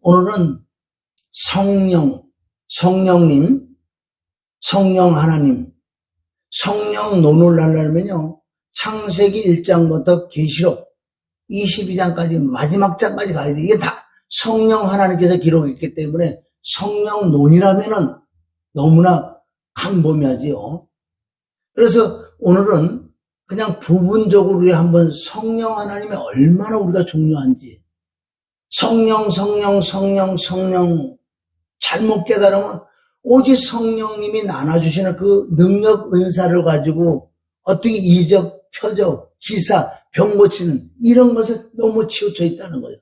오늘은 성령님, 성령 하나님, 성령론을 하려면요, 창세기 1장부터 계시록 22장까지 마지막 장까지 가야 돼. 이게 다 성령 하나님께서 기록했기 때문에 성령론이라면은 너무나 광범위하지요. 그래서 오늘은 그냥 부분적으로 우리 한번 성령 하나님이 얼마나 우리가 중요한지, 성령 잘못 깨달으면 오직 성령님이 나눠주시는 그 능력 은사를 가지고 어떻게 이적, 표적, 기사, 병 고치는 이런 것에 너무 치우쳐 있다는 거예요.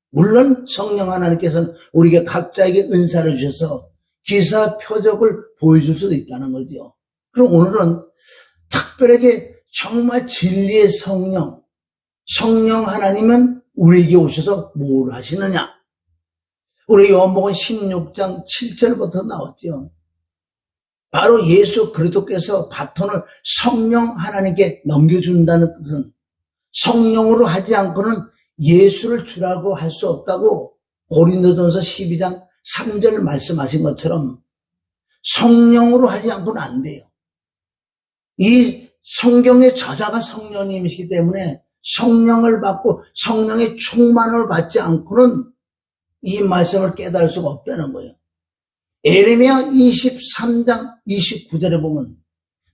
물론 성령 하나님께서는 우리에게 각자에게 은사를 주셔서 기사, 표적을 보여줄 수도 있다는 거죠. 그럼 오늘은 특별하게 정말 진리의 성령 하나님은 우리에게 오셔서 뭘 하시느냐? 우리 요한복음 16장 7절부터 나왔죠. 바로 예수 그리스도께서 바톤을 성령 하나님께 넘겨준다는 뜻은 성령으로 하지 않고는 예수를 주라고 할 수 없다고 고린도전서 12장 3절 말씀하신 것처럼 성령으로 하지 않고는 안 돼요. 이 성경의 저자가 성령님이시기 때문에 성령을 받고 성령의 충만을 받지 않고는 이 말씀을 깨달을 수가 없다는 거예요. 에레미야 23장 29절에 보면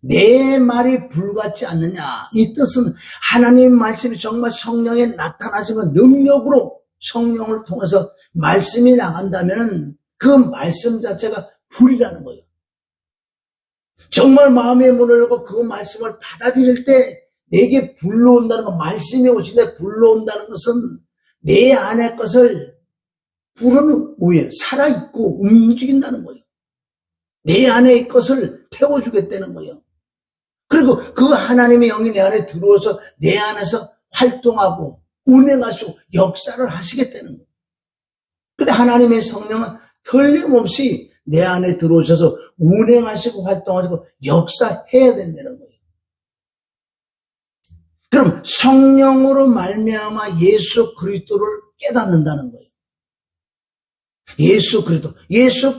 내 말이 불같지 않느냐, 이 뜻은 하나님 말씀이 정말 성령에 나타나시면 능력으로 성령을 통해서 말씀이 나간다면 그 말씀 자체가 불이라는 거예요. 정말 마음의 문을 열고 그 말씀을 받아들일 때 내게 불러온다는 것, 말씀이 오시되 불러온다는 것은 내 안의 것을 불어는 뭐예요? 살아있고 움직인다는 거예요. 내 안의 것을 태워주겠다는 거예요. 그리고 그 하나님의 영이 내 안에 들어와서 내 안에서 활동하고 운행하시고 역사를 하시겠다는 거예요. 근데 하나님의 성령은 틀림없이 내 안에 들어오셔서 운행하시고 활동하시고 역사해야 된다는 거예요. 그럼 성령으로 말미암아 예수 그리스도를 깨닫는다는 거예요. 예수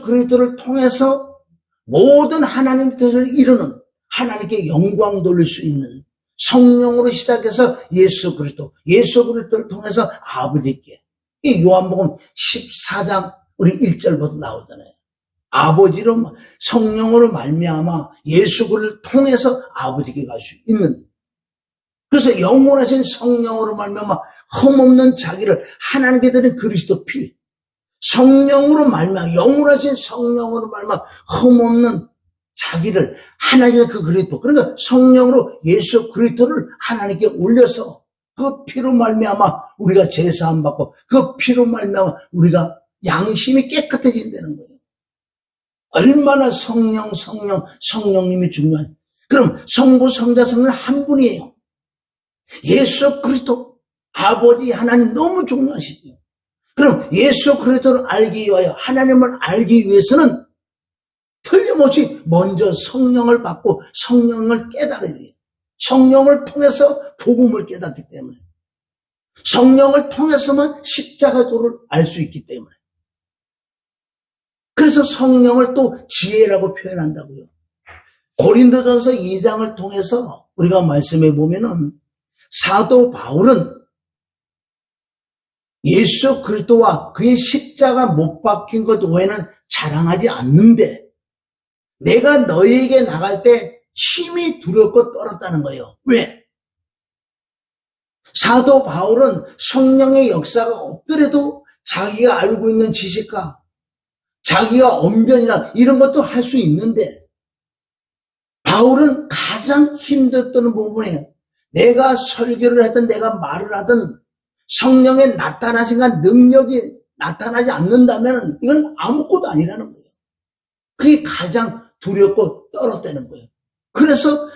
그리스도를 통해서 모든 하나님의 뜻을 이루는, 하나님께 영광 돌릴 수 있는 성령으로 시작해서 예수 그리스도를 통해서 아버지께, 이 요한복음 14장 우리 1절부터 나오잖아요. 아버지로, 성령으로 말미암아 예수 그리스도를 통해서 아버지께 갈 수 있는, 그래서 영원하신 성령으로 말미암아 흠없는 자기를 하나님께 드린 그리스도 피, 성령으로 말미암아, 영원하신 성령으로 말미암아 흠없는 자기를 하나님의 그 그리스도, 그러니까 성령으로 예수 그리스도를 하나님께 올려서 그 피로 말미암아 우리가 제사함 받고 그 피로 말미암아 우리가 양심이 깨끗해진다는 거예요. 얼마나 성령님이 중요한. 그럼 성부, 성자, 성령 한 분이에요. 예수 그리스도, 아버지 하나님 너무 중요하시죠. 그럼 예수 그리스도를 알기 위하여, 하나님을 알기 위해서는 틀림없이 먼저 성령을 받고 성령을 깨달아야 돼요. 성령을 통해서 복음을 깨닫기 때문에, 성령을 통해서만 십자가도를 알 수 있기 때문에. 그래서 성령을 또 지혜라고 표현한다고요. 고린도전서 2장을 통해서 우리가 말씀해 보면은 사도 바울은 예수 그리스도와 그의 십자가 못 박힌 것 외에는 자랑하지 않는데 내가 너희에게 나갈 때 심히 두렵고 떨었다는 거예요. 왜? 사도 바울은 성령의 역사가 없더라도 자기가 알고 있는 지식과 자기가 언변이나 이런 것도 할 수 있는데, 바울은 가장 힘들었던 부분에 내가 설교를 하든 내가 말을 하든 성령의 나타나신 능력이 나타나지 않는다면 이건 아무것도 아니라는 거예요. 그게 가장 두렵고 떨었다는 거예요. 그래서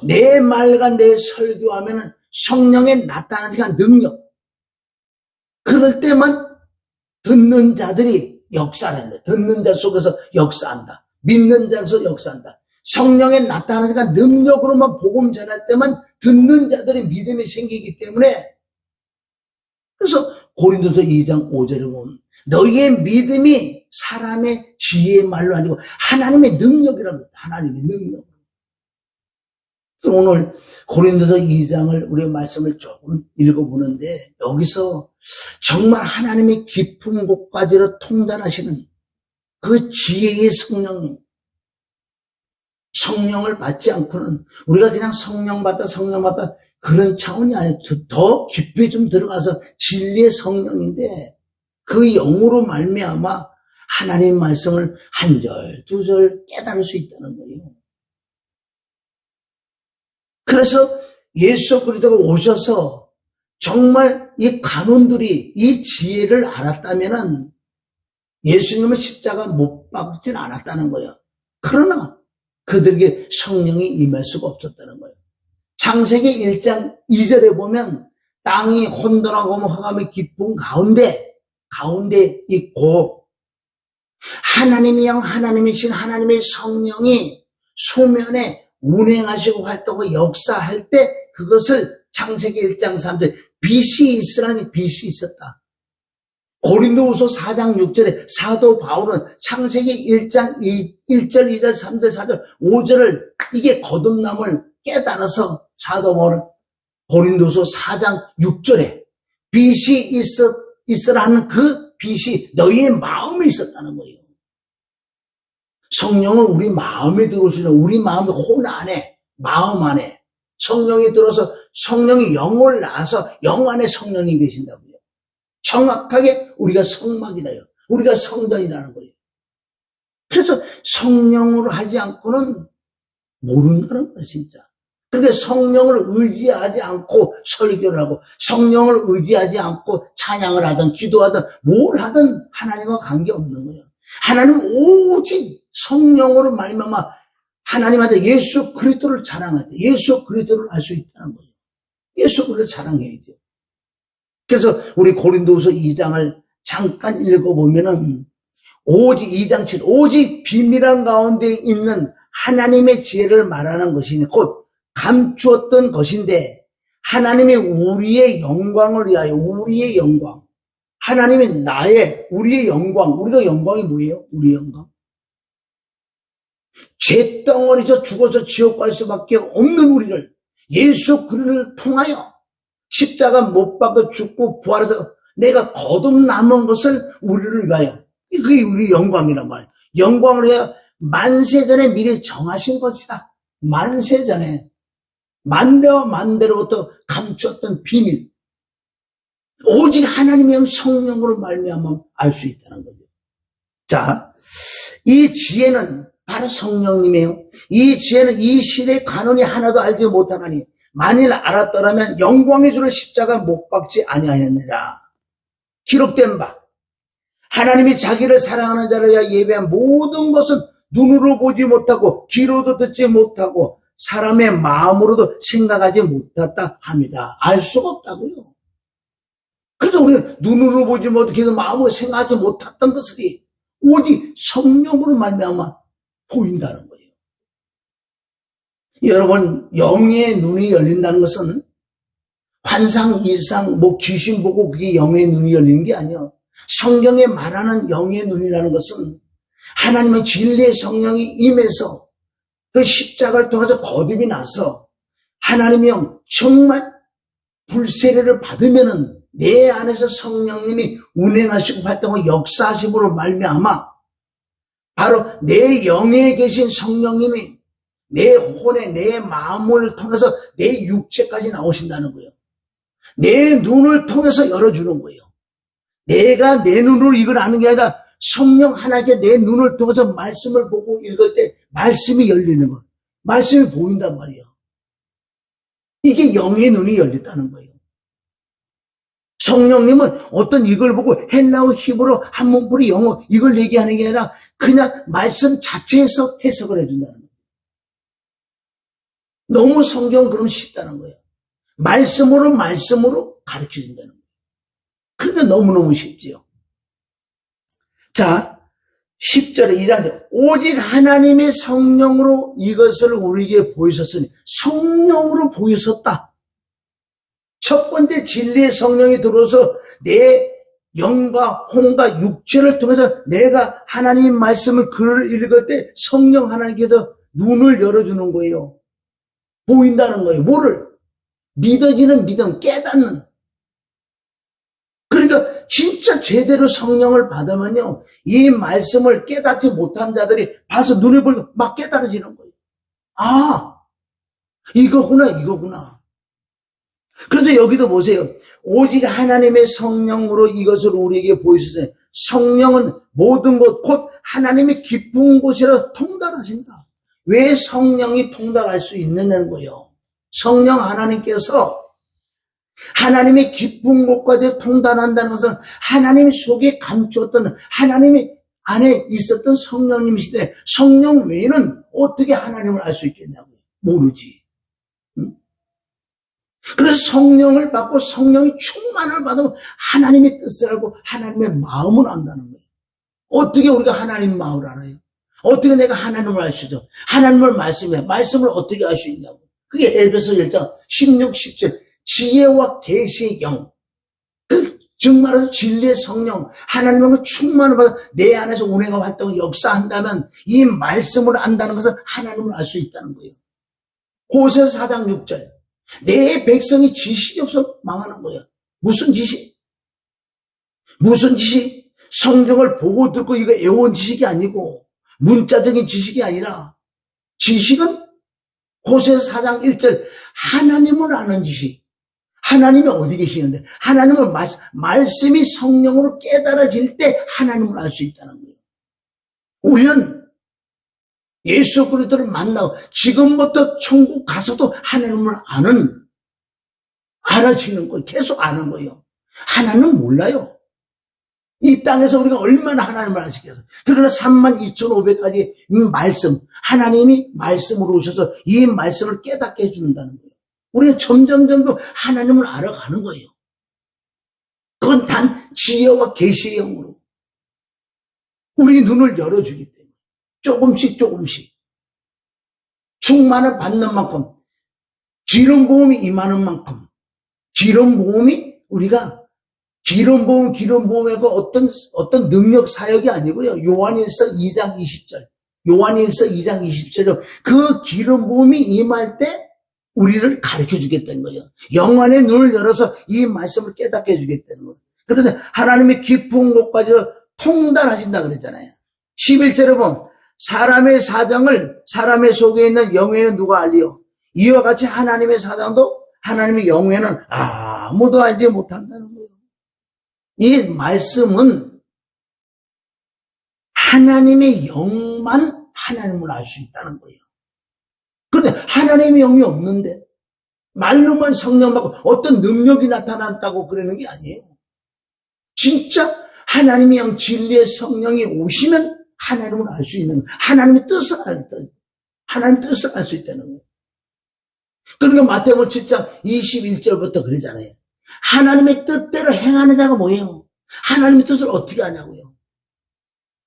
내 말과 내 설교하면 성령의 나타나신 능력, 그럴 때만 듣는 자들이 역사를 한다. 듣는 자 속에서 역사한다. 믿는 자 속에서 역사한다. 성령의 나타나는 능력으로만 복음 전할 때만 듣는 자들의 믿음이 생기기 때문에, 그래서 고린도서 2장 5절에 보면 너희의 믿음이 사람의 지혜의 말로 아니고 하나님의 능력이라고. 하나님의 능력. 오늘 고린도서 2장을 우리의 말씀을 조금 읽어보는데 여기서 정말 하나님의 깊은 곳까지로 통달하시는 그 지혜의 성령님, 성령을 받지 않고는 우리가 그냥 성령 받다 그런 차원이 아니에요. 더 깊이 좀 들어가서 진리의 성령인데 그 영으로 말미암아 하나님 말씀을 한 절, 두 절 깨달을 수 있다는 거예요. 그래서 예수 그리스도가 오셔서 정말 이 간원들이 이 지혜를 알았다면은 예수님은 십자가 못 박진 않았다는 거예요. 그러나 그들에게 성령이 임할 수가 없었다는 거예요. 창세기 1장 2절에 보면 땅이 혼돈하고 흑암의 깊은 가운데 있고 하나님의 영, 하나님이신 하나님의 성령이 수면에 운행하시고 활동하고 역사할 때 그것을 창세기 1장 3절 빛이 있으라니 빛이 있었다. 고린도후서 4장 6절에 사도 바울은 창세기 1장 1절, 2절, 3절, 4절, 5절을 이게 거듭남을 깨달아서 사도 바울은 고린도후서 4장 6절에 빛이 있으라는 그 빛이 너희의 마음에 있었다는 거예요. 성령은 우리 마음에 들어오시는 우리 마음의 혼 안에 마음 안에 성령이 들어서 성령이 영을 낳아서 영 안에 성령이 계신다고요. 정확하게 우리가 성막이라요. 우리가 성전이라는 거예요. 그래서 성령으로 하지 않고는 모른다는 거예요, 진짜. 그렇게 성령을 의지하지 않고 설교를 하고 성령을 의지하지 않고 찬양을 하든 기도하든 뭘 하든 하나님과 관계없는 거예요. 하나님은 오직 성령으로 말미암아 하나님한테 예수 그리스도를 자랑할 때 예수 그리스도를 알 수 있다는 거예요. 예수 그리스도를 자랑해야죠. 그래서 우리 고린도후서 2장을 잠깐 읽어보면은 오직 2장 7 오직 비밀한 가운데 있는 하나님의 지혜를 말하는 것이니 곧 감추었던 것인데 하나님이 우리의 영광을 위하여 우리의 영광 하나님이 우리의 영광 우리가 영광이 뭐예요? 우리의 영광 죄덩어리에서 죽어서 지옥 갈 수밖에 없는 우리를 예수 그리스도를 통하여 십자가 못 박아 죽고 부활해서 내가 거듭남은 것을 우리를 위하여 그게 우리 영광이란 말이에요. 영광을 위하여 만세전에 미리 정하신 것이다. 만세전에 만대와 만대로부터 감추었던 비밀 오직 하나님의 성령으로 말미암아 알 수 있다는 거죠. 자, 이 지혜는 바로 성령님이에요. 이 지혜는 이 시대의 간원이 하나도 알지 못하나니 만일 알았더라면 영광의 주를 십자가 못 박지 아니하였느니라. 기록된 바 하나님이 자기를 사랑하는 자를 위하여 예배한 모든 것은 눈으로 보지 못하고 귀로도 듣지 못하고 사람의 마음으로도 생각하지 못했다 합니다. 알 수가 없다고요. 그래서 우리는 눈으로 보지 못하고 마음으로 생각하지 못했던 것들이 오직 성령으로 말미암아 보인다는 거예요. 여러분 영의 눈이 열린다는 것은 환상, 이상, 귀신 보고 그게 영의 눈이 열리는 게 아니에요. 성경에 말하는 영의 눈이라는 것은 하나님의 진리의 성령이 임해서 그 십자가를 통해서 거듭이 나서 하나님의 영 정말 불세례를 받으면은 내 안에서 성령님이 운행하시고 활동하고 역사하심으로 말미암아 바로 내 영에 계신 성령님이 내 혼에 내 마음을 통해서 내 육체까지 나오신다는 거예요. 내 눈을 통해서 열어주는 거예요. 내가 내 눈으로 이걸 아는 게 아니라 성령 하나님께 내 눈을 통해서 말씀을 보고 읽을 때 말씀이 열리는 것. 말씀이 보인단 말이에요. 이게 영의 눈이 열렸다는 거예요. 성령님은 어떤 이걸 보고 헬라어, 히브리어, 한문풀이 영어 이걸 얘기하는 게 아니라 그냥 말씀 자체에서 해석을 해준다는 거예요. 너무 성경 그럼 쉽다는 거예요. 말씀으로 가르쳐준다는 거예요. 그런데 너무너무 쉽지요. 자, 10절에 2장 오직 하나님의 성령으로 이것을 우리에게 보이셨으니 성령으로 보이셨다. 첫 번째 진리의 성령이 들어서 내 영과 혼과 육체를 통해서 내가 하나님 말씀을 글을 읽을 때 성령 하나님께서 눈을 열어주는 거예요. 보인다는 거예요. 뭐를? 믿어지는 믿음, 깨닫는. 그러니까 진짜 제대로 성령을 받으면요, 이 말씀을 깨닫지 못한 자들이 봐서 눈을 보고 막 깨달아지는 거예요. 아, 이거구나. 그래서 여기도 보세요. 오직 하나님의 성령으로 이것을 우리에게 보이시죠. 성령은 모든 곳, 곧 하나님의 깊은 곳이라 통달하신다. 왜 성령이 통달할 수 있느냐는 거예요. 성령 하나님께서 하나님의 깊은 곳까지 통달한다는 것은 하나님 속에 감추었던, 하나님이 안에 있었던 성령님이시대. 성령 외에는 어떻게 하나님을 알 수 있겠냐고요. 모르지. 그래서 성령을 받고 성령이 충만을 받으면 하나님의 뜻을 알고 하나님의 마음을 안다는 거예요. 어떻게 우리가 하나님 마음을 알아요? 어떻게 내가 하나님을 알 수 있죠? 하나님을 말씀을 어떻게 알 수 있냐고. 그게 에베소 1장 16, 17 지혜와 계시의 영, 즉 말해서 진리의 성령, 하나님의 충만을 받아 내 안에서 운행과 활동을 역사한다면 이 말씀을 안다는 것은 하나님을 알 수 있다는 거예요. 호세아서 4장 6절 내 백성이 지식이 없어 망하는 거예요. 무슨 지식? 성경을 보고 듣고 이거 애원 지식이 아니고 문자적인 지식이 아니라 지식은 호세아서 4장 1절 하나님을 아는 지식. 하나님이 어디 계시는데 하나님을 말씀이 성령으로 깨달아질 때 하나님을 알 수 있다는 거예요. 우리는 예수 그리스도를 만나고 지금부터 천국 가서도 하나님을 알아지는 거예요. 계속 아는 거예요. 하나님은 몰라요. 이 땅에서 우리가 얼마나 하나님을 아시겠어요. 그러나 32,500가지 말씀, 하나님이 말씀으로 오셔서 이 말씀을 깨닫게 해준다는 거예요. 우리는 점점 하나님을 알아가는 거예요. 그건 단 지혜와 계시의 영으로 우리 눈을 열어주기 때문에 조금씩 충만을 받는 만큼 기름 부음이 임하는 만큼 기름 부음이 우리가 기름 부음이고 어떤 능력 사역이 아니고요. 요한일서 2장 20절 그 기름 부음이 임할 때 우리를 가르쳐 주겠다는 거예요. 영안의 눈을 열어서 이 말씀을 깨닫게 해주겠다는 거예요. 그런데 하나님의 깊은 곳까지 통달하신다 그랬잖아요. 11절에 보면 사람의 사정을 사람의 속에 있는 영에는 누가 알리요? 이와 같이 하나님의 사정도 하나님의 영에는 아무도 알지 못한다는 거예요. 이 말씀은 하나님의 영만 하나님을 알 수 있다는 거예요. 그런데 하나님의 영이 없는데 말로만 성령 받고 어떤 능력이 나타났다고 그러는 게 아니에요. 진짜 하나님의 영 진리의 성령이 오시면 하나님을 알 수 있는 거예요. 하나님의 뜻을 알 수 있다는 거예요. 그러니까 마태복음 7장 21절부터 그러잖아요. 하나님의 뜻대로 행하는 자가 뭐예요? 하나님의 뜻을 어떻게 아냐고요?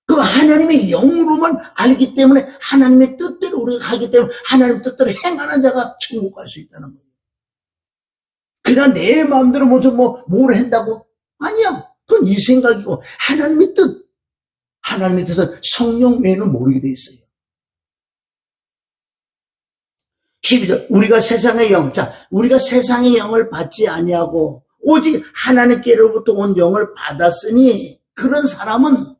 그 하나님의 영으로만 알기 때문에 하나님의 뜻대로 우리가 가기 때문에 하나님의 뜻대로 행하는 자가 천국 갈 수 있다는 거예요. 그냥 내 마음대로 뭘 한다고? 아니야. 그건 네 생각이고 하나님의 뜻은 성령 외에는 모르게 돼 있어요. 12절 우리가 세상의 영, 우리가 세상의 영을 받지 아니하고 오직 하나님께로부터 온 영을 받았으니 그런 사람은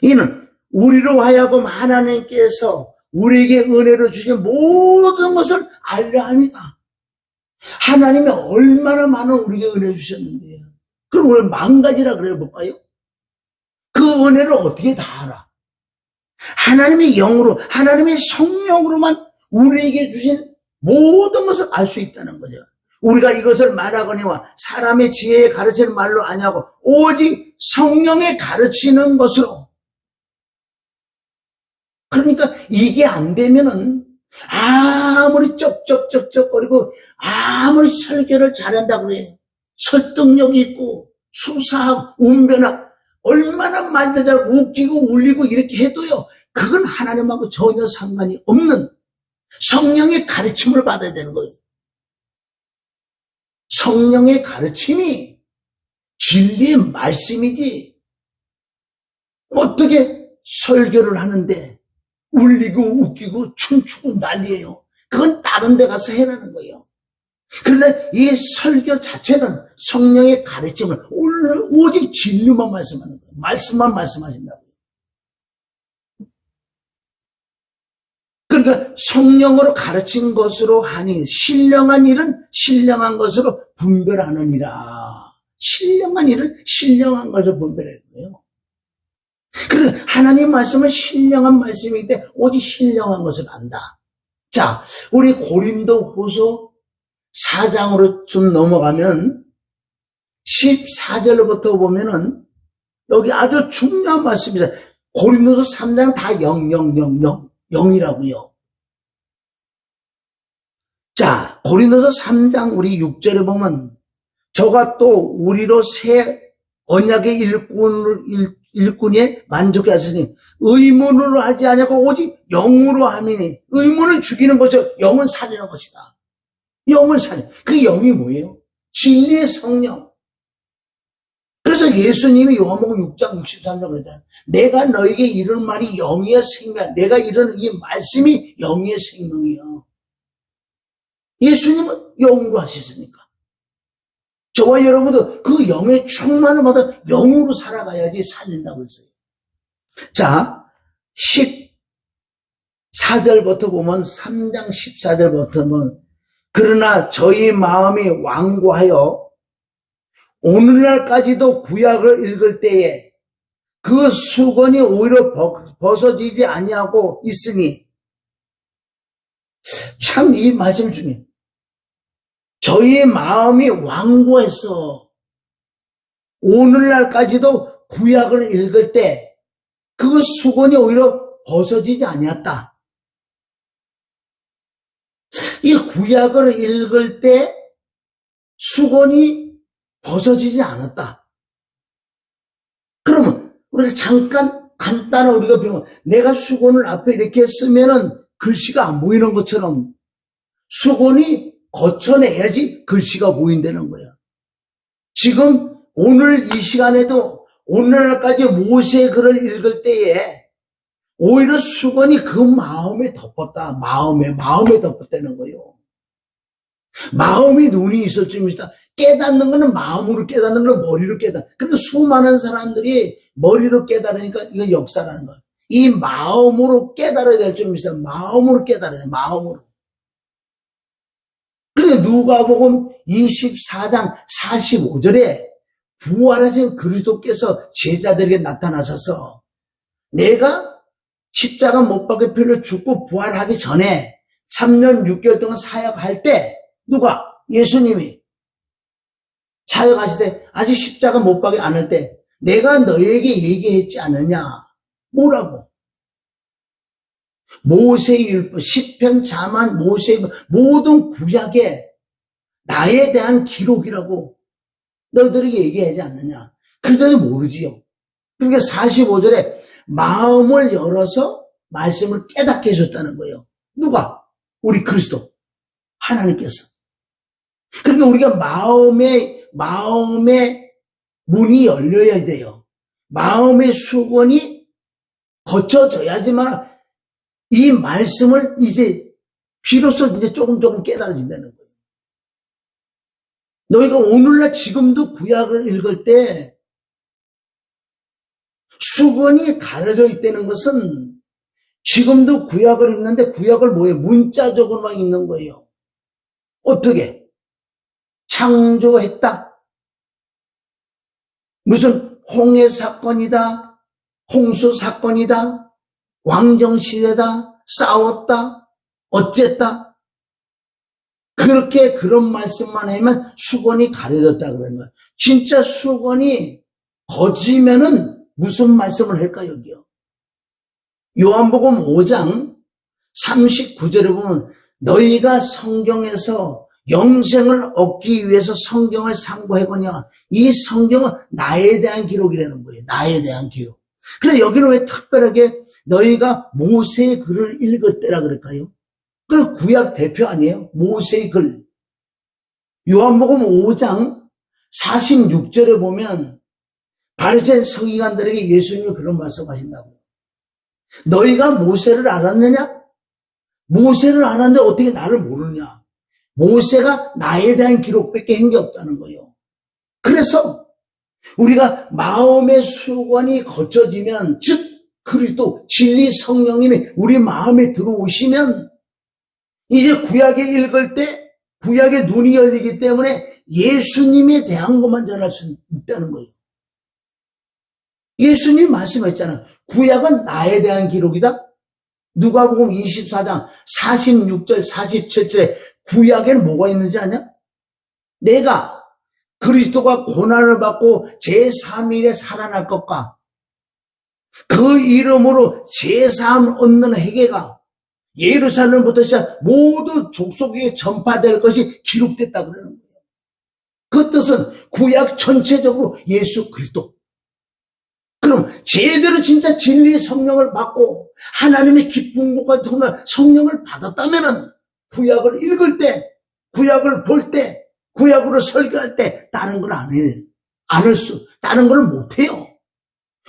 이는 우리로 하여금 하나님께서 우리에게 은혜로 주신 모든 것을 알려 합니다. 하나님이 얼마나 많은 우리에게 은혜 주셨는데요. 그럼 우리 망가지라 그래 볼까요? 그 은혜를 어떻게 다 알아? 하나님의 영으로, 하나님의 성령으로만 우리에게 주신 모든 것을 알 수 있다는 거죠. 우리가 이것을 말하거니와 사람의 지혜에 가르치는 말로 아니하고 오직 성령에 가르치는 것으로. 그러니까 이게 안 되면은 아무리 쩍쩍쩍쩍거리고 아무리 설교를 잘한다 그래. 설득력이 있고 수사하고 운변하고 얼마나 말도 잘 웃기고 울리고 이렇게 해도요. 그건 하나님하고 전혀 상관이 없는 성령의 가르침을 받아야 되는 거예요. 성령의 가르침이 진리의 말씀이지. 어떻게 설교를 하는데 울리고 웃기고 춤추고 난리예요. 그건 다른 데 가서 해라는 거예요. 그런데 이 설교 자체는 성령의 가르침을 오직 진리만 말씀하는 거예요. 말씀만 말씀하신다고요. 그러니까 성령으로 가르친 것으로 하니 신령한 일은 신령한 것으로 분별하느니라. 신령한 일은 신령한 것으로 분별해야 돼요. 그리고 하나님 말씀은 신령한 말씀이기 때문에 오직 신령한 것을 안다. 자, 우리 고린도후서 4장으로 좀 넘어가면 14절부터 보면은 여기 아주 중요한 말씀입니다. 고린도서 3장 다 0이라고요. 자, 고린도서 3장 우리 6절에 보면 저가 또 우리로 새 언약의 일꾼에 만족해 하시니 의문으로 하지 아니하고 오직 영으로 함이니 의문은 죽이는 것이요 영은 살리는 것이다. 영은 살리. 그 영이 뭐예요? 진리의 성령. 그래서 예수님이 요한복음 6장 63절 그러잖아요. 내가 너에게 이런 말이 영이야 생명. 내가 이런 이 말씀이 영이야 생명이요. 예수님은 영으로 하셨으니까. 저와 여러분도 그 영의 충만을 받아 영으로 살아가야지 살린다고 했어요. 자, 14절부터 보면 3장 14절부터 보면 그러나 저희 마음이 완고하여 오늘날까지도 구약을 읽을 때에 그 수건이 오히려 벗어지지 아니하고 있으니 참 이 말씀 중에 저희 마음이 완고해서 오늘날까지도 구약을 읽을 때 그 수건이 오히려 벗어지지 아니었다. 이 구약을 읽을 때 수건이 벗어지지 않았다. 그러면 우리가 잠깐 간단한 우리가 배우면 내가 수건을 앞에 이렇게 쓰면은 글씨가 안 보이는 것처럼 수건이 거쳐내야지 글씨가 보인다는 거야. 지금 오늘 이 시간에도 오늘날까지 모세의 글을 읽을 때에 오히려 수건이 그 마음에 덮었다. 마음에 덮었다는 거예요. 마음이 눈이 있을 줄입니다. 깨닫는 거는 마음으로 깨닫는 걸 머리로 깨닫는. 그러니까 수많은 사람들이 머리로 깨달으니까 이건 역사라는 거예요. 이 마음으로 깨달아야 될 줄입니다. 마음으로 깨달아야 돼요. 마음으로. 그런데 누가복음 24장 45절에 부활하신 그리스도께서 제자들에게 나타나셔서 내가 십자가 못 박혀 필로 죽고 부활하기 전에 3년 6개월 동안 사역할 때 누가? 예수님이 사역하실 때 아직 십자가 못 박혀 안 할 때 내가 너에게 얘기했지 않느냐? 뭐라고? 모세의 율법, 시편, 자만, 모세의 모든 구약에 나에 대한 기록이라고 너희들에게 얘기하지 않느냐? 그들이 모르지요. 그러니까 45절에 마음을 열어서 말씀을 깨닫게 해줬다는 거예요. 누가? 우리 그리스도. 하나님께서. 그러니까 우리가 마음의 문이 열려야 돼요. 마음의 수건이 거쳐져야지만 이 말씀을 이제 비로소 이제 조금 깨달아진다는 거예요. 너희가 오늘날 지금도 구약을 읽을 때 수건이 가려져 있다는 것은 지금도 구약을 읽는데 구약을 뭐예요? 문자적으로만 읽는 거예요. 어떻게? 창조했다. 무슨 홍해 사건이다. 홍수 사건이다. 왕정시대다. 싸웠다. 어쨌다. 그렇게 그런 말씀만 하면 수건이 가려졌다 그러는 거예요. 진짜 수건이 거지면은 무슨 말씀을 할까 여기요? 요한복음 5장 39절에 보면 너희가 성경에서 영생을 얻기 위해서 성경을 상고하거냐 이 성경은 나에 대한 기록이라는 거예요. 나에 대한 기록. 그래서 여기는 왜 특별하게 너희가 모세의 글을 읽었대라 그럴까요? 그 구약 대표 아니에요? 모세의 글. 요한복음 5장 46절에 보면 바리새인 서기관들에게 예수님이 그런 말씀하신다고요. 너희가 모세를 알았느냐? 모세를 알았는데 어떻게 나를 모르냐? 모세가 나에 대한 기록밖에 한 게 없다는 거예요. 그래서 우리가 마음의 수건이 거쳐지면, 즉 그리스도 진리 성령님이 우리 마음에 들어오시면 이제 구약에 읽을 때 구약의 눈이 열리기 때문에 예수님에 대한 것만 전할 수 있다는 거예요. 예수님 말씀했잖아. 구약은 나에 대한 기록이다. 누가복음 24장 46절 47절에 구약에는 뭐가 있는지 아냐? 내가 그리스도가 고난을 받고 제3일에 살아날 것과 그 이름으로 제3 얻는 회개가 예루살렘부터 시작 모두 족속에게 전파될 것이 기록됐다 그러는 거예요. 그 뜻은 구약 전체적으로 예수 그리스도. 그럼 제대로 진짜 진리의 성령을 받고 하나님의 기쁜 것과 통한 성령을 받았다면은 구약을 읽을 때, 구약을 볼 때, 구약으로 설교할 때 다른 걸 안 해요. 안 할 수, 다른 걸 못 해요.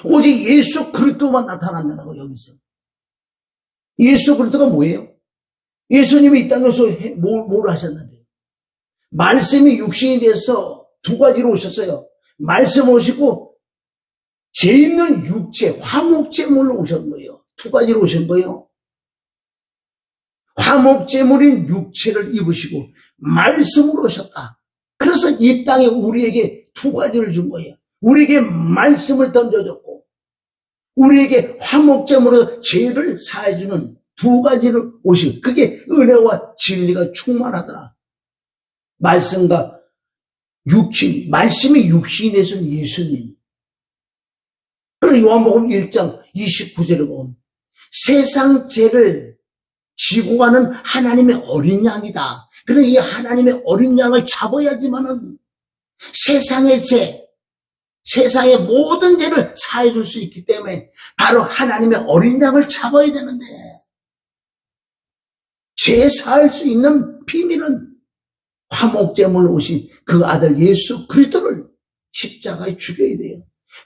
오직 예수 그리스도만 나타난다는 거 여기서. 예수 그리스도가 뭐예요? 예수님이 이 땅에서 뭘 하셨는데요? 말씀이 육신이 돼서 두 가지로 오셨어요. 말씀 오시고 죄 있는 육체, 화목제물로 오신 거예요. 두 가지로 오신 거예요. 화목제물인 육체를 입으시고 말씀으로 오셨다. 그래서 이 땅에 우리에게 두 가지를 준 거예요. 우리에게 말씀을 던져줬고 우리에게 화목제물로 죄를 사해주는 두 가지를 오시고 그게 은혜와 진리가 충만하더라. 말씀과 육신, 말씀이 육신이 되신 예수님. 그리고 요한복음 1장 29절에 보면 세상 죄를 지고 가는 하나님의 어린 양이다. 그래서 이 하나님의 어린 양을 잡아야지만은 세상의 죄, 세상의 모든 죄를 사해줄 수 있기 때문에 바로 하나님의 어린 양을 잡아야 되는데 죄 사할 수 있는 비밀은 화목제물로 오신 그 아들 예수 그리스도를 십자가에 죽여야 돼요.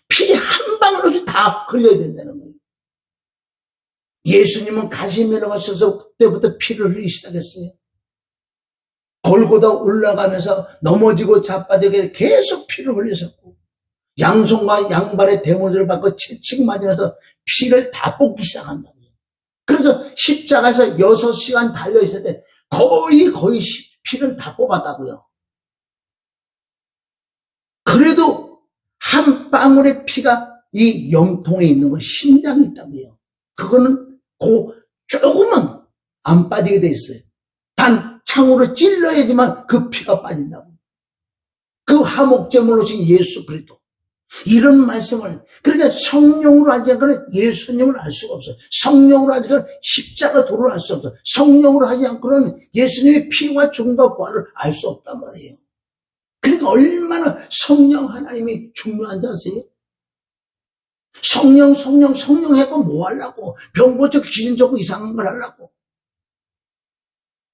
피 한 방울 없이 다 흘려야 된다는 거예요. 예수님은 가시면허 가셔서 그때부터 피를 흘리기 시작했어요. 골고다 올라가면서 넘어지고 자빠지게 계속 피를 흘리셨고 양손과 양발의 대문을 받고 채찍 맞으면서 피를 다 뽑기 시작한다고요. 그래서 십자가에서 6시간 달려있을 때 거의 피는 다 뽑았다고요. 그래도 한 방울의 피가 이 영통에 있는 건 심장이 있다고요. 그거는 조금은 안 빠지게 돼 있어요. 단 창으로 찔러야지만 그 피가 빠진다고. 그 화목제물로 오신 예수 그리스도. 이런 말씀을, 그러니까 성령으로 하지 않고는 예수님을 알 수가 없어요. 성령으로 하지 않고는 십자가 도를 알 수 없어요. 성령으로 하지 않고는 예수님의 피와 죽음과 부활을 알 수 없단 말이에요. 그러니까 얼마나 성령 하나님이 중요한지 아세요? 성령 해고 뭐 하려고? 병 고치고 귀신 쫓고 이상한 걸 하려고?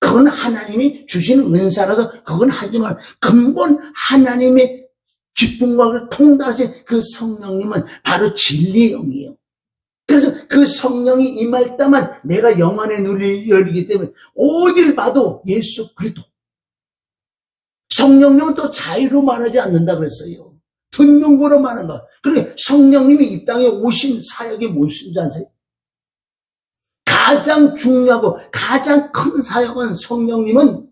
그건 하나님이 주시는 은사라서 그건 하지만 근본 하나님의 기쁨과 통달하신 그 성령님은 바로 진리의 영이에요. 그래서 그 성령이 임할 때만 내가 영안의 눈이 열리기 때문에 어딜 봐도 예수 그리스도. 성령님은 또 자유로 말하지 않는다 그랬어요. 듣는 거로 말하는 거. 그러니까 성령님이 이 땅에 오신 사역이 무엇인지 아세요? 가장 중요하고 가장 큰 사역은 성령님은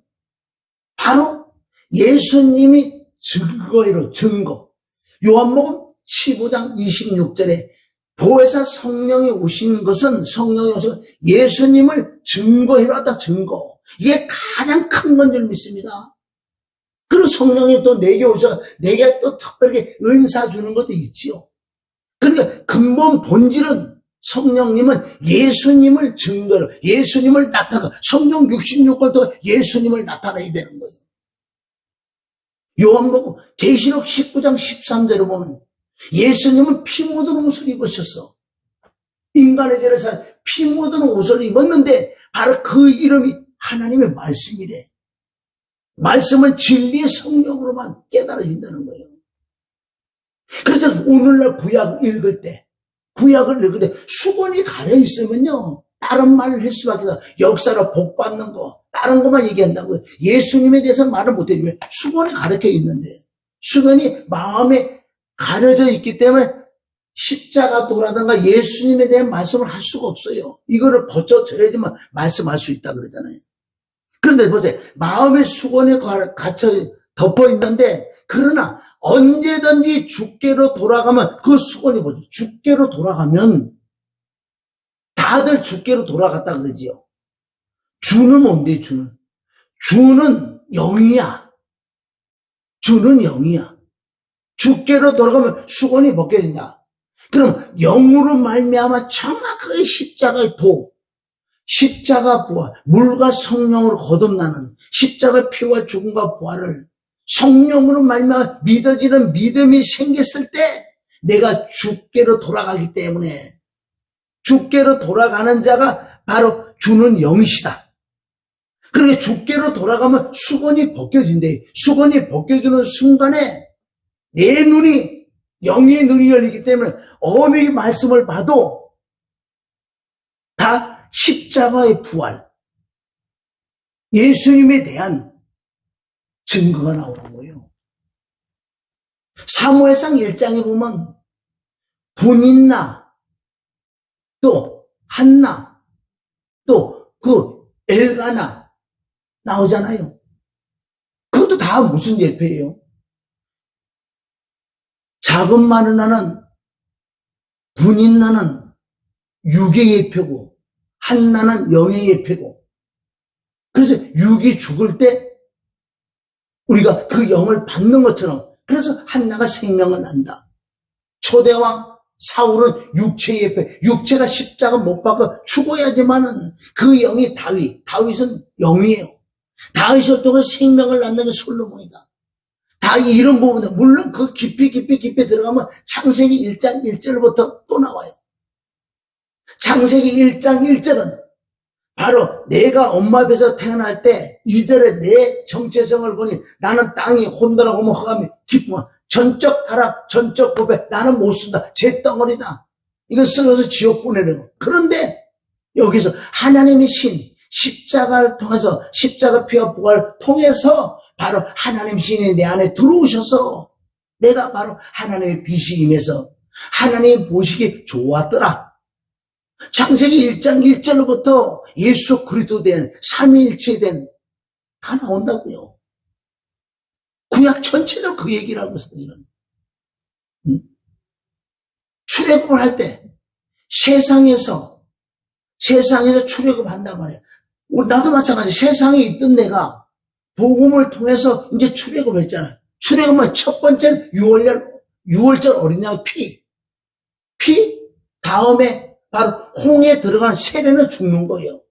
바로 예수님이 증거. 요한복음 15장 26절에 보혜사 성령이 오신 것은 예수님을 증거하러 왔다, 증거. 이게 가장 큰 건 줄 믿습니다. 그리고 성령이 또 내게 오셔서 내게 또 특별하게 은사 주는 것도 있지요. 그러니까 근본 본질은 성령님은 예수님을 증거로, 예수님을 나타나, 성경 66권 동안 예수님을 나타내야 되는 거예요. 요한복음 계시록 19장 13절을 보면 예수님은 피 묻은 옷을 입으셨어. 인간의 죄를 사 피 묻은 옷을 입었는데 바로 그 이름이 하나님의 말씀이래. 말씀은 진리의 성령으로만 깨달아진다는 거예요. 그래서 오늘날 구약을 읽을 때 수건이 가려 있으면요, 다른 말을 할 수밖에 없어. 역사로 복 받는 거, 다른 것만 얘기한다고요. 예수님에 대해서 말을 못 해주면 수건이 가르쳐 있는데, 수건이 마음에 가려져 있기 때문에 십자가도라든가 예수님에 대한 말씀을 할 수가 없어요. 이거를 거쳐져야지만 말씀할 수 있다 그러잖아요. 그런데 보세요. 마음의 수건에 갇혀 덮어 있는데, 그러나 언제든지 주께로 돌아가면, 그 수건이 뭐죠? 주께로 돌아가면 다들 주께로 돌아갔다 그러지요. 주는 뭔데, 주는? 주는 영이야. 주는 영이야. 주께로 돌아가면 수건이 벗겨진다. 그럼 영으로 말미암아 정확하게 십자가의 도, 십자가 부활, 물과 성령으로 거듭나는 십자가 피와 죽음과 부활을 성령으로 말미암아 믿어지는 믿음이 생겼을 때 내가 주께로 돌아가기 때문에, 주께로 돌아가는 자가 바로 주는 영이시다. 그러니까 주께로 돌아가면 수건이 벗겨진대. 수건이 벗겨지는 순간에 내 눈이, 영의 눈이 열리기 때문에 어느 말씀을 봐도 다 십자가의 부활, 예수님에 대한 증거가 나오는 거예요. 사무엘상 1장에 보면 분인나, 또 한나, 또 그 엘가나 나오잖아요. 그것도 다 무슨 예표예요? 작은 마누라는, 분인나는 육의 예표고 한나는 영의 예표고, 그래서 육이 죽을 때 우리가 그 영을 받는 것처럼, 그래서 한나가 생명을 난다. 초대왕 사울은 육체의 예표, 육체가 십자가 못 박아 죽어야지만은 그 영이 다윗은 영이에요. 다윗을 통해 생명을 낳는 게 솔로몬이다. 다 이런 부분에, 물론 그 깊이 들어가면 창세기 1장 1절부터 또 나와요. 창세기 1장 1절은 바로 내가 엄마 배에서 태어날 때 2절에 내 정체성을 보니 나는 땅이 혼돈하고 허감이 기쁘고 전적 타락, 전적 고백, 나는 못 쓴다. 제 덩어리다. 이거 쓰면서 지옥 보내는 거. 그런데 여기서 하나님의 신, 십자가를 통해서, 십자가 피와 부활을 통해서 바로 하나님 신이 내 안에 들어오셔서 내가 바로 하나님의 빛이 임해서 하나님 보시기 좋았더라. 창세기 1장 1절로부터 예수 그리스도 된 삼위일체 된 다 나온다고요. 구약 전체를 그 얘기라고 사실은. 출애굽을 할 때 세상에서 출애굽 한단 말이에요. 나도 마찬가지. 세상에 있던 내가 복음을 통해서 이제 출애굽을 했잖아요. 출애굽은 첫 번째는 6월절 어린 양 피 다음에 바로 홍에 들어간 세례는 죽는 거예요.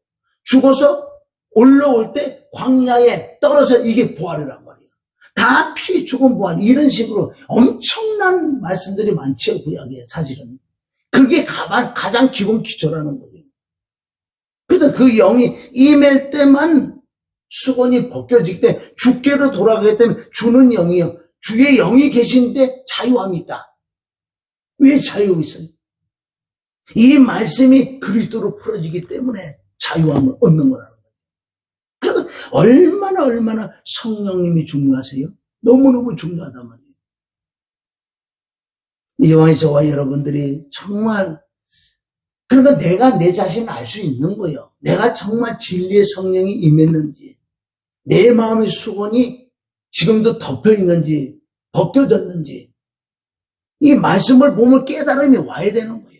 죽어서 올라올 때 광야에 떨어져, 이게 부활이란 말이에요. 다 피, 죽음, 부활, 이런 식으로 엄청난 말씀들이 많죠, 구약에 사실은. 그게 가장 기본 기초라는 거예요. 그래서 그 영이 임할 때만 수건이 벗겨지기 때문에 주께로 돌아가기 때문에 주는 영이요. 주의 영이 계신데 자유함이 있다. 왜 자유가 있어요? 이 말씀이 그리스도로 풀어지기 때문에 자유함을 얻는 거라는 거예요. 그러면 얼마나 성령님이 중요하세요? 너무너무 중요하단 말이에요. 이왕이 저와 여러분들이 정말, 그러니까 내가 내 자신을 알 수 있는 거예요. 내가 정말 진리의 성령이 임했는지, 내 마음의 수건이 지금도 덮여 있는지, 벗겨졌는지, 이 말씀을 보면 깨달음이 와야 되는 거예요.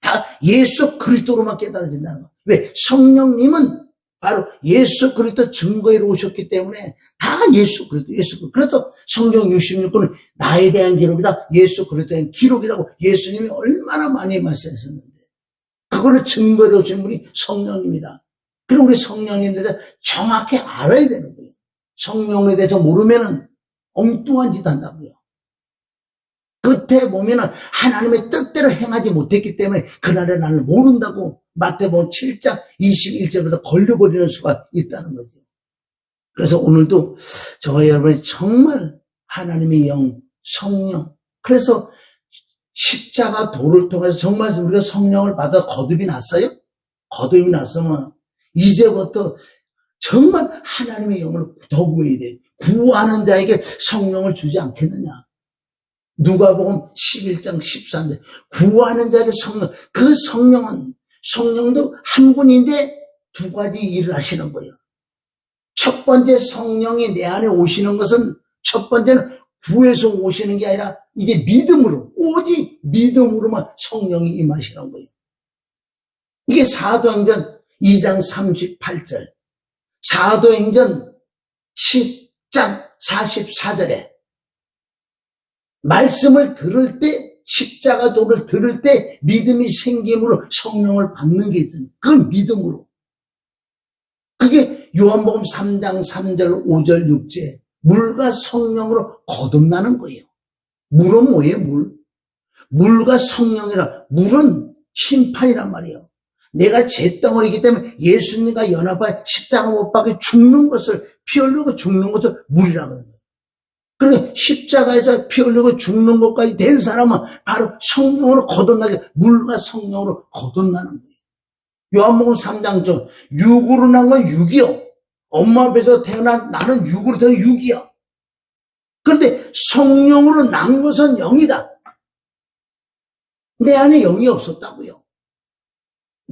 다 예수 그리스도로만 깨달아진다는 거예요. 왜? 성령님은 바로 예수 그리스도 증거로 오셨기 때문에 다 예수 그리스도. 그래서 성경 66권은 나에 대한 기록이다, 예수 그리스도에 대한 기록이라고 예수님이 얼마나 많이 말씀하셨는데, 그거를 증거로 오신 분이 성령님이다. 그럼 우리 성령님에 대해서 정확히 알아야 되는 거예요. 성령에 대해서 모르면은 엉뚱한 짓 한다고요. 끝에 보면은 하나님의 뜻대로 행하지 못했기 때문에 그날의 나를 모른다고 마태복음 7장 21절부터 걸려버리는 수가 있다는 거죠. 그래서 오늘도 저와 여러분이 정말 하나님의 영, 성령, 그래서 십자가 도를 통해서 정말 우리가 성령을 받아 거듭이 났어요? 거듭이 났으면 이제부터 정말 하나님의 영을 더 구해야 돼. 구하는 자에게 성령을 주지 않겠느냐. 누가복음 11장 13절 구하는 자에게 성령, 그 성령도 한 분인데 두 가지 일을 하시는 거예요. 첫 번째 성령이 내 안에 오시는 것은 첫 번째는 구해서 오시는 게 아니라 이게 믿음으로, 오직 믿음으로만 성령이 임하시는 거예요. 이게 사도행전 2장 38절, 사도행전 10장 44절에 말씀을 들을 때, 십자가 도를 들을 때 믿음이 생김으로 성령을 받는 게 있잖아요. 그 믿음으로. 그게 요한복음 3장 3절 5절 6절 물과 성령으로 거듭나는 거예요. 물은 뭐예요? 물과 성령이라. 물은 심판이란 말이에요. 내가 죄덩어리이기 때문에 예수님과 연합하여 십자가 못 박혀 죽는 것을, 피 흘리고 죽는 것을 물이라고 하는 거예요. 그러니까 십자가에서 피 흘리고 죽는 것까지 된 사람은 바로 성령으로 거듭나게, 물과 성령으로 거듭나는 거예요. 요한복음 3장 전 육으로 난 건 육이요. 엄마 배에서 태어난 나는 육으로 태어난 육이야. 그런데 성령으로 난 것은 영이다. 내 안에 영이 없었다고요.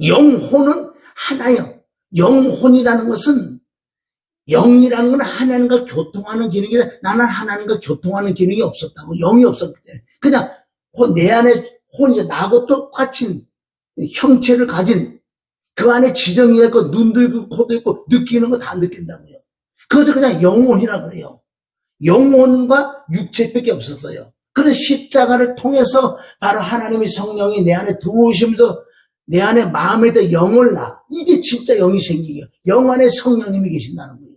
영혼은 하나요. 영혼이라는 것은, 영이라는 건 하나님과 교통하는 기능이다. 나는 하나님과 교통하는 기능이 없었다고. 영이 없었기 때문에 그냥 내 안에 혼이 나하고 똑같은 형체를 가진, 그 안에 지정이 있고 눈도 있고 코도 있고 느끼는 거 다 느낀다고요. 그것을 그냥 영혼이라 그래요. 영혼과 육체밖에 없었어요. 그래서 십자가를 통해서 바로 하나님의 성령이 내 안에 들어오시면서 내 안에 마음에다 영을 놔. 이제 진짜 영이 생기게. 영 안에 성령님이 계신다는 거예요.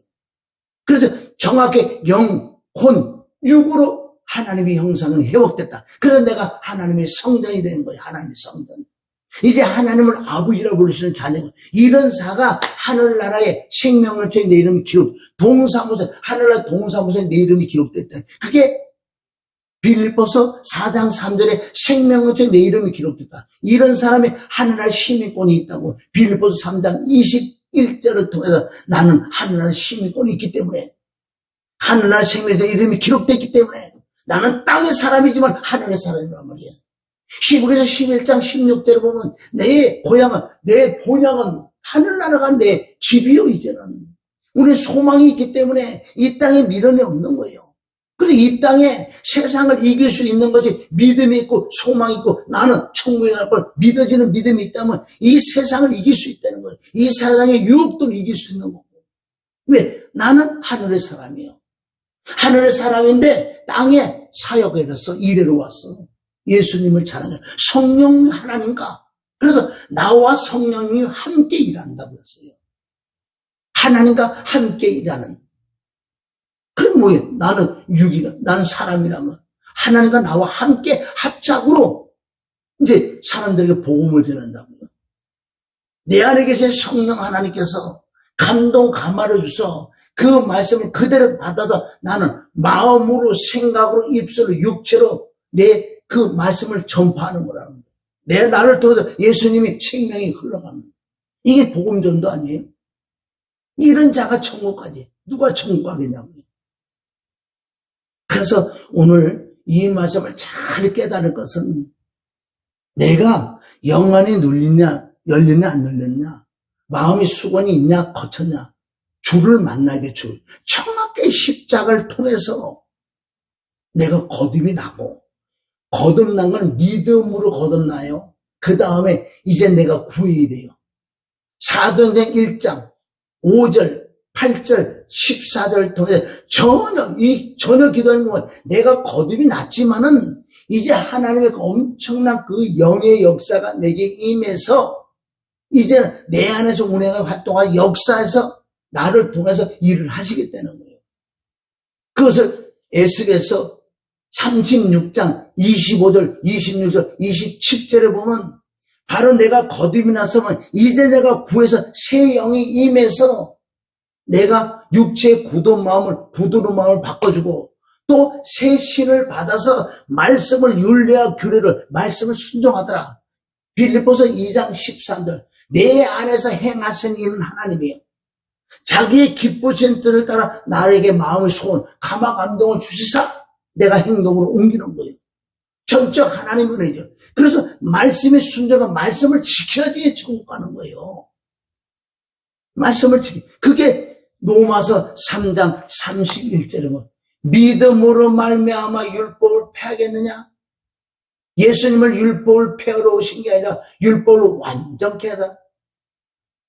그래서 정확히 영, 혼, 육으로 하나님의 형상은 회복됐다. 그래서 내가 하나님의 성전이 된 거예요. 하나님의 성전. 이제 하나님을 아버지라고 부르시는 자녀가, 이런 사가 하늘나라의 생명을처에 내 이름이 기록, 동사무소, 하늘나라 동사무소에 내 이름이 기록됐다. 그게 빌립보서 4장 3절에 생명을처에 내 이름이 기록됐다. 이런 사람이 하늘나라 시민권이 있다고. 빌립보서 3장 21절을 통해서 나는 하늘나라 시민권이 있기 때문에, 하늘나라 생명의 이름이 기록됐기 때문에 나는 땅의 사람이지만 하늘의 사람이란 말이야. 히브리서 11장 16절을 보면 내 본향은 하늘나라가 내 집이요. 이제는 우리 소망이 있기 때문에 이 땅에 미련이 없는 거예요. 그래서 이 땅에 세상을 이길 수 있는 것이 믿음이 있고 소망이 있고, 나는 천국에 갈 걸 믿어지는 믿음이 있다면 이 세상을 이길 수 있다는 거예요. 이 세상의 유혹들을 이길 수 있는 거고. 왜? 나는 하늘의 사람이에요. 하늘의 사람인데 땅에 사역에서 일하러 왔어. 예수님을 찬양해. 성령 하나님과. 그래서 나와 성령님이 함께 일한다고 했어요. 하나님과 함께 일하는. 그럼 뭐예요? 나는 육이라, 나는 사람이라면 하나님과 나와 함께 합작으로 이제 사람들에게 복음을 전한다고요. 내 안에 계신 성령 하나님께서 감동 감화를 주셔서 그 말씀을 그대로 받아서 나는 마음으로, 생각으로, 입술로, 육체로 내 그 말씀을 전파하는 거라는 거예요. 내 나를 통해서 예수님이 생명이 흘러가는 거예요. 이게 복음전도 아니에요? 이런 자가 천국까지. 누가 천국 가겠냐고요. 그래서 오늘 이 말씀을 잘 깨달을 것은, 내가 영안이 눌리냐, 열리냐, 안 열렸냐, 마음이 수건이 있냐, 거쳤냐, 주를 만나야 돼, 주. 정확하게 십자가를 통해서 내가 거듭이 나고, 거듭난 건 믿음으로 거듭나요. 그 다음에 이제 내가 구해야 돼요. 사도행전 1장 5절, 8절, 14절을 통해 전혀 기도하는 건 내가 거듭이 났지만은 이제 하나님의 엄청난 그 영의 역사가 내게 임해서 이제 내 안에서 운행을 활동할 역사에서 나를 통해서 일을 하시겠다는 거예요. 그것을 에스겔서 36장 25절, 26절, 27절에 보면 바로 내가 거듭이 났으면 이제 내가 구해서 새 영이 임해서 내가 육체의 굳은 마음을 부드러운 마음을 바꿔주고 또 새 신을 받아서 말씀을 윤례와 규례를 말씀을 순종하더라. 빌립보서 2장 13절 내 안에서 행하시는 이는 하나님이요 자기의 기쁘신 뜻을 따라 나에게 마음의 소원 감화 감동을 주시사 내가 행동으로 옮기는 거예요. 전적 하나님 은혜죠. 그래서 말씀의 순종은 말씀을 지켜야지 천국 가는 거예요. 말씀을 지키. 그게 로마서 3장 31절이면 믿음으로 말미암아 율법을 폐하겠느냐? 예수님을 율법을 폐하러 오신 게 아니라 율법을 완전케 하다.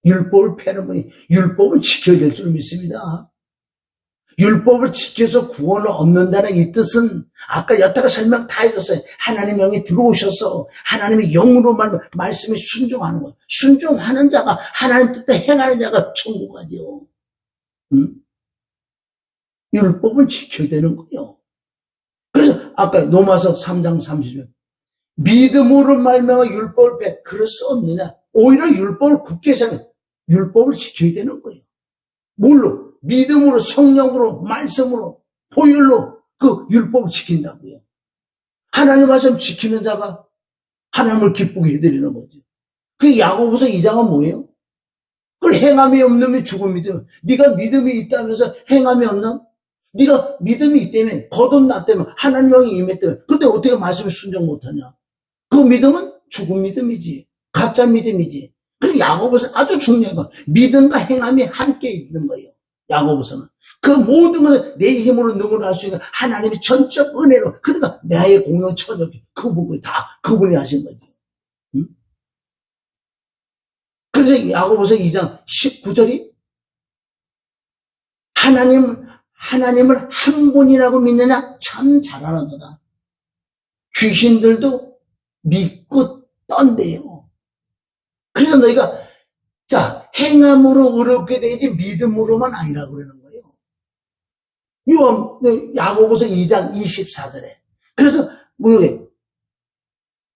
율법을 폐하는 분이 율법을 지켜야 될 줄 믿습니다. 율법을 지켜서 구원을 얻는다는 이 뜻은 아까 여태가 설명 다 해줬어요. 하나님의 영이 들어오셔서 하나님의 영으로 말씀에 순종하는 거예요. 순종하는 자가 하나님 뜻에 행하는 자가 천국 가지요. 율법을 지켜야 되는 거예요. 그래서 아까 로마서 3장 30절 믿음으로 말미암아 율법을 그럴 수 없느냐. 오히려 율법을 굳게 생각해 율법을 지켜야 되는 거예요. 뭘로? 믿음으로 성령으로 말씀으로 보혈로 그 율법을 지킨다고요. 하나님 말씀 지키는 자가 하나님을 기쁘게 해드리는 거죠. 그 야고보서 2장은 뭐예요? 그걸 행함이 없는 죽음이죠. 네가 믿음이 있다면서 행함이 없는? 네가 믿음이 있다면 거듭났다면 하나님 영이 임했다면 근데 어떻게 말씀에 순종 못하냐? 그 믿음은 죽은 믿음이지. 가짜 믿음이지. 그래서 야고보서 아주 중요한 거 믿음과 행함이 함께 있는 거예요. 야고보서는 그 모든 것을 내 힘으로 능으로 할 수 있는 하나님의 전적 은혜로 그러니까 나의 공로는 천역이 그분이 다 그분이 하신 거지. 응? 그래서 야고보서 2장 19절이 하나님을 한 분이라고 믿느냐? 참 잘하는도다. 귀신들도 믿고 떤대요. 그래서 너희가 자 행함으로 의롭게 되지 믿음으로만 아니라고 그러는 거예요. 야고보서 2장 24절에 그래서 뭐예요?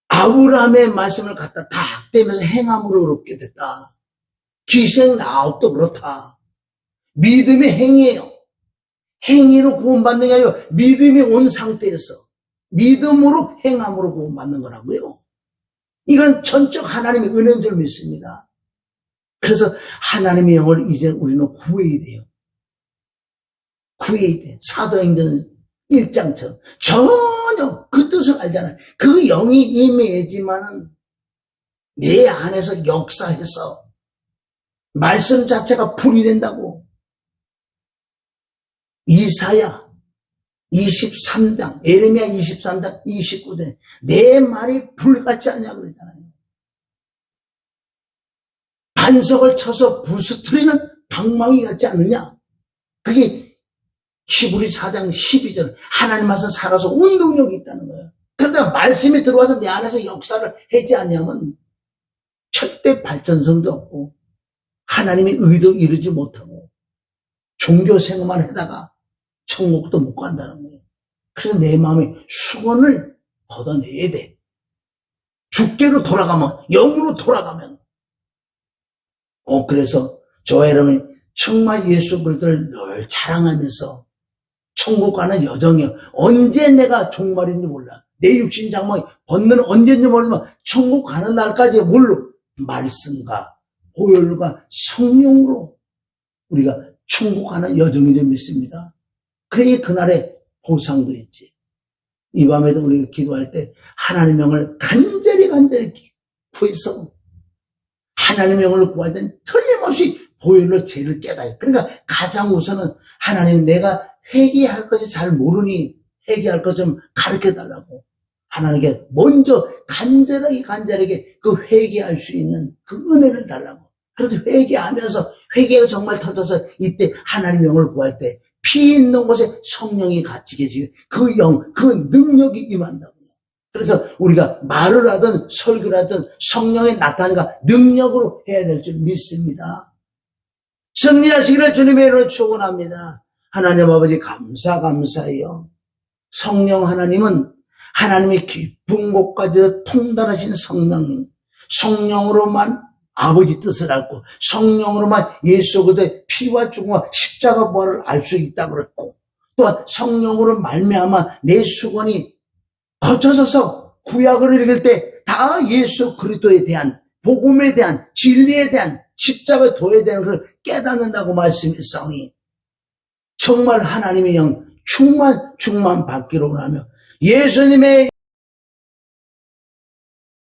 아브라함의 말씀을 갖다 다 악대면서 행함으로 의롭게 됐다. 기생 나옵도 그렇다. 믿음이 행이에요. 행위로 구원받는 게 아니라 믿음이 온 상태에서 믿음으로 행함으로 구원받는 거라고요. 이건 전적 하나님의 은혜인 줄 믿습니다. 그래서 하나님의 영을 이제 우리는 구해야 돼요. 구해야 돼. 사도행전 1장처럼 전혀 그 뜻을 알잖아요. 그 영이 임해야지만은 내 안에서 역사해서 말씀 자체가 불이 된다고. 이사야 23장, 에레미야 23장 29절 내 말이 불같지 않냐 그러잖아요. 반석을 쳐서 부수트리는 방망이 같지 않느냐. 그게 히브리 4장 12절 하나님 말씀 살아서 운동력이 있다는 거예요. 그러니까 말씀이 들어와서 내 안에서 역사를 하지 않냐면 절대 발전성도 없고 하나님의 의도 이루지 못하고 종교 생활만 하다가 천국도 못 간다는 거예요. 그래서 내 마음에 수건을 걷어내야 돼. 주께로 돌아가면, 영으로 돌아가면. 그래서 저와 여러분이 정말 예수 그리스도를 늘 자랑하면서 천국 가는 여정이요. 언제 내가 종말인지 몰라. 내 육신 장막이 벗는 언제인지 모르지만 천국 가는 날까지 뭘로? 말씀과 보혈과 성령으로 우리가 천국 가는 여정이 좀 믿습니다. 그러니 그날의 보상도 있지. 이 밤에도 우리가 기도할 때 하나님의 영을 간절히 구해서 하나님의 영을 구할 때는 틀림없이 보혈로 죄를 깨달아요. 그러니까 가장 우선은 하나님 내가 회개할 것이 잘 모르니 회개할 것 좀 가르쳐달라고 하나님께 먼저 간절하게 그 회개할 수 있는 그 은혜를 달라고. 그래서 회개하면서 회개가 정말 터져서 이때 하나님의 영을 구할 때 피 있는 곳에 성령이 같이 계시고 그 영, 그 능력이 임한다고요. 그래서 우리가 말을 하든 설교를 하든 성령의 나타내가 능력으로 해야 될 줄 믿습니다. 승리하시기를 주님의 이름으로 축원합니다. 하나님 아버지 감사해요. 성령 하나님은 하나님의 깊은 곳까지 통달하신 성령님, 성령으로만 아버지 뜻을 알고 성령으로만 예수 그리스도의 피와 죽음과 십자가 부활을 알 수 있다고 그랬고, 또한 성령으로 말미암아 내 수건이 거쳐져서 구약을 읽을 때 다 예수 그리스도에 대한, 복음에 대한, 진리에 대한, 십자가의 도에 대한 걸 깨닫는다고 말씀했사오니 정말 하나님의 영 충만 받기로 원하며 예수님의